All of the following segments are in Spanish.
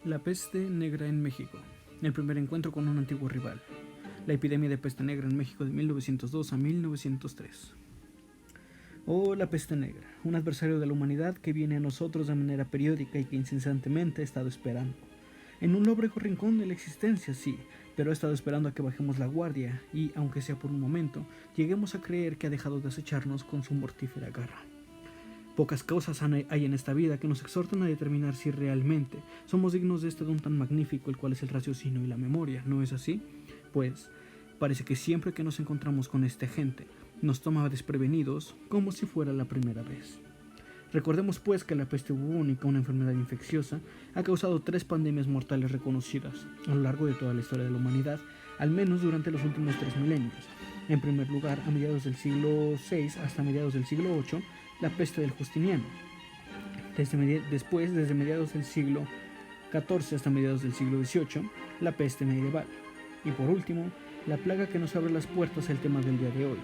La peste negra en México. El primer encuentro con un antiguo rival. La epidemia de peste negra en México de 1902 a 1903. La peste negra, un adversario de la humanidad que viene a nosotros de manera periódica y que incesantemente ha estado esperando. En un lóbrego rincón de la existencia, sí, pero ha estado esperando a que bajemos la guardia y, aunque sea por un momento, lleguemos a creer que ha dejado de acecharnos con su mortífera garra. Pocas cosas hay en esta vida que nos exhortan a determinar si realmente somos dignos de este don tan magnífico, el cual es el raciocinio y la memoria, ¿no es así? Pues parece que siempre que nos encontramos con esta gente, nos toma desprevenidos como si fuera la primera vez. Recordemos pues que la peste bubónica, una enfermedad infecciosa, ha causado 3 pandemias mortales reconocidas a lo largo de toda la historia de la humanidad, al menos durante los últimos 3 milenios. En primer lugar, a mediados del siglo VI hasta mediados del siglo VIII, la peste del Justiniano. Después, desde mediados del siglo XIV hasta mediados del siglo XVIII, la peste medieval. Y por último, la plaga que nos abre las puertas al tema del día de hoy,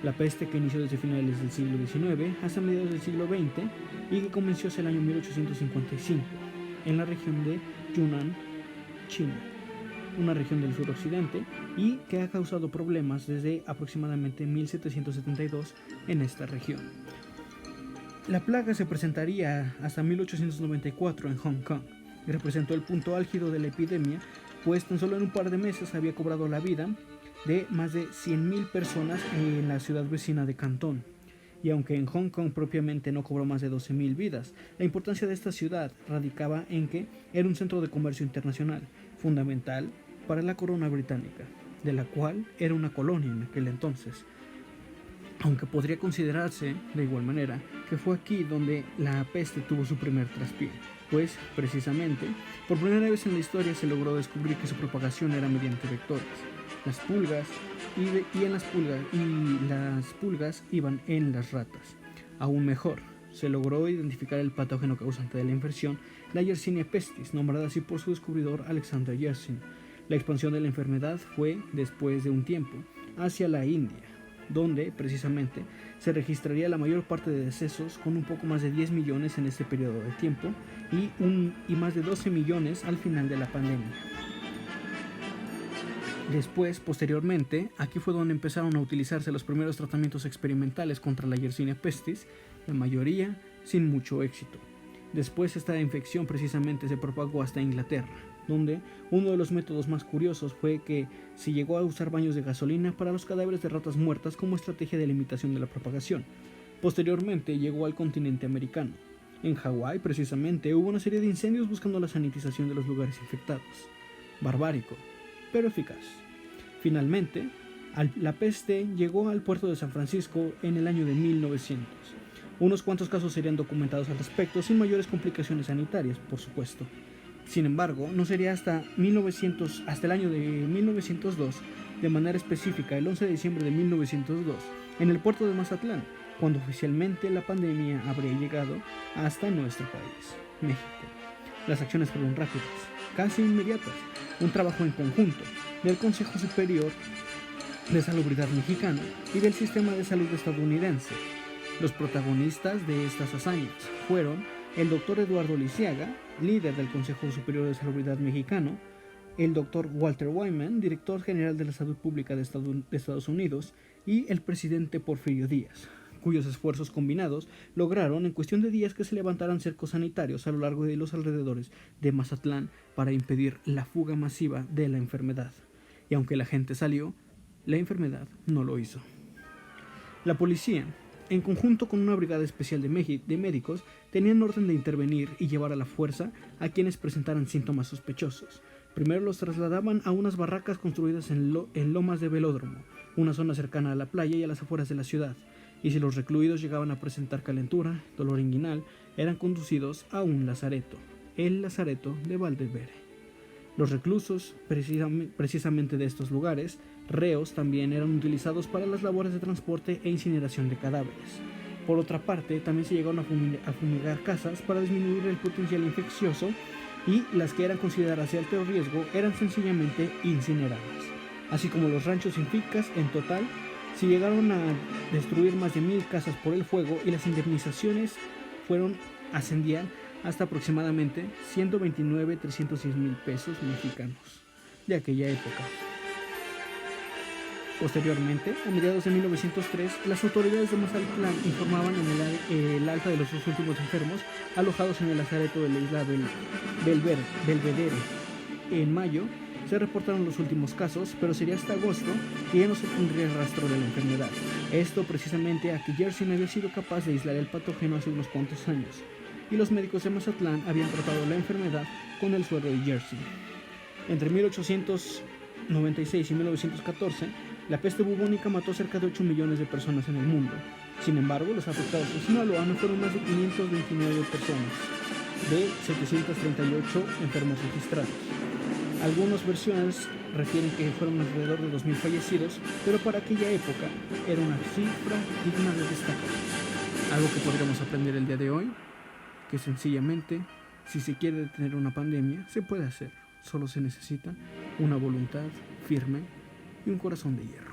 la peste que inició desde finales del siglo XIX hasta mediados del siglo XX y que comenzó hacia el año 1855 en la región de Yunnan, China, una región del suroccidente, y que ha causado problemas desde aproximadamente 1772 en esta región. La plaga se presentaría hasta 1894 en Hong Kong y representó el punto álgido de la epidemia, pues tan solo en un par de meses había cobrado la vida de más de 100,000 personas en la ciudad vecina de Cantón. Y aunque en Hong Kong propiamente no cobró más de 12,000 vidas, la importancia de esta ciudad radicaba en que era un centro de comercio internacional, fundamental para la corona británica, de la cual era una colonia en aquel entonces. Aunque podría considerarse, de igual manera, que fue aquí donde la peste tuvo su primer traspié, pues, precisamente, por primera vez en la historia se logró descubrir que su propagación era mediante vectores. Las pulgas las pulgas iban en las ratas. Aún mejor, se logró identificar el patógeno causante de la infección, la Yersinia pestis, nombrada así por su descubridor Alexander Yersin. La expansión de la enfermedad fue, después de un tiempo, hacia la India, donde, precisamente, se registraría la mayor parte de decesos, con un poco más de 10 millones en este periodo de tiempo y más de 12 millones al final de la pandemia. Después, posteriormente, aquí fue donde empezaron a utilizarse los primeros tratamientos experimentales contra la Yersinia pestis, la mayoría sin mucho éxito. Después esta infección precisamente se propagó hasta Inglaterra, donde uno de los métodos más curiosos fue que se llegó a usar baños de gasolina para los cadáveres de ratas muertas como estrategia de limitación de la propagación. Posteriormente llegó al continente americano. En Hawái, precisamente, hubo una serie de incendios buscando la sanitización de los lugares infectados. Barbárico, pero eficaz. Finalmente, la peste llegó al puerto de San Francisco en el año de 1900. Unos cuantos casos serían documentados al respecto, sin mayores complicaciones sanitarias, por supuesto. Sin embargo, no sería hasta el año de 1902, de manera específica el 11 de diciembre de 1902, en el puerto de Mazatlán, cuando oficialmente la pandemia habría llegado hasta nuestro país, México. Las acciones fueron rápidas, casi inmediatas, un trabajo en conjunto del Consejo Superior de Salubridad Mexicano y del Sistema de Salud estadounidense. Los protagonistas de estas hazañas fueron el Dr. Eduardo Lisiaga, líder del Consejo Superior de Salubridad Mexicano, el Dr. Walter Wyman, director general de la Salud Pública de Estados Unidos, y el presidente Porfirio Díaz, cuyos esfuerzos combinados lograron en cuestión de días que se levantaran cercos sanitarios a lo largo de los alrededores de Mazatlán para impedir la fuga masiva de la enfermedad. Y aunque la gente salió, la enfermedad no lo hizo. La policía, en conjunto con una brigada especial de médicos, tenían orden de intervenir y llevar a la fuerza a quienes presentaran síntomas sospechosos. Primero los trasladaban a unas barracas construidas en Lomas de Velódromo, una zona cercana a la playa y a las afueras de la ciudad. Y si los recluidos llegaban a presentar calentura, dolor inguinal, eran conducidos a un lazareto, el lazareto de Valdevere. Los reclusos, precisamente de estos lugares, reos, también eran utilizados para las labores de transporte e incineración de cadáveres. Por otra parte, también se llegaron a fumigar casas para disminuir el potencial infeccioso, y las que eran consideradas de alto riesgo eran sencillamente incineradas. Así como los ranchos sin fincas, en total se llegaron a destruir más de 1,000 casas por el fuego y las indemnizaciones ascendían hasta aproximadamente 129.310.000 pesos mexicanos de aquella época. Posteriormente, a mediados de 1903, las autoridades de Mazatlán informaban en el alta de los dos últimos enfermos alojados en el lazareto de la isla Belvedere. En mayo se reportaron los últimos casos, pero sería hasta agosto que ya no se tendría rastro de la enfermedad. Esto precisamente a que Yersin había sido capaz de aislar el patógeno hace unos cuantos años, y los médicos de Mazatlán habían tratado la enfermedad con el suero de Yersin. Entre 1896 y 1914, la peste bubónica mató cerca de 8 millones de personas en el mundo. Sin embargo, los afectados en Sinaloa no fueron más de 529 personas, de 738 enfermos registrados. Algunas versiones refieren que fueron alrededor de 2.000 fallecidos, pero para aquella época era una cifra digna de destacar. Algo que podríamos aprender el día de hoy, que sencillamente, si se quiere detener una pandemia, se puede hacer. Solo se necesita una voluntad firme y un corazón de hierro.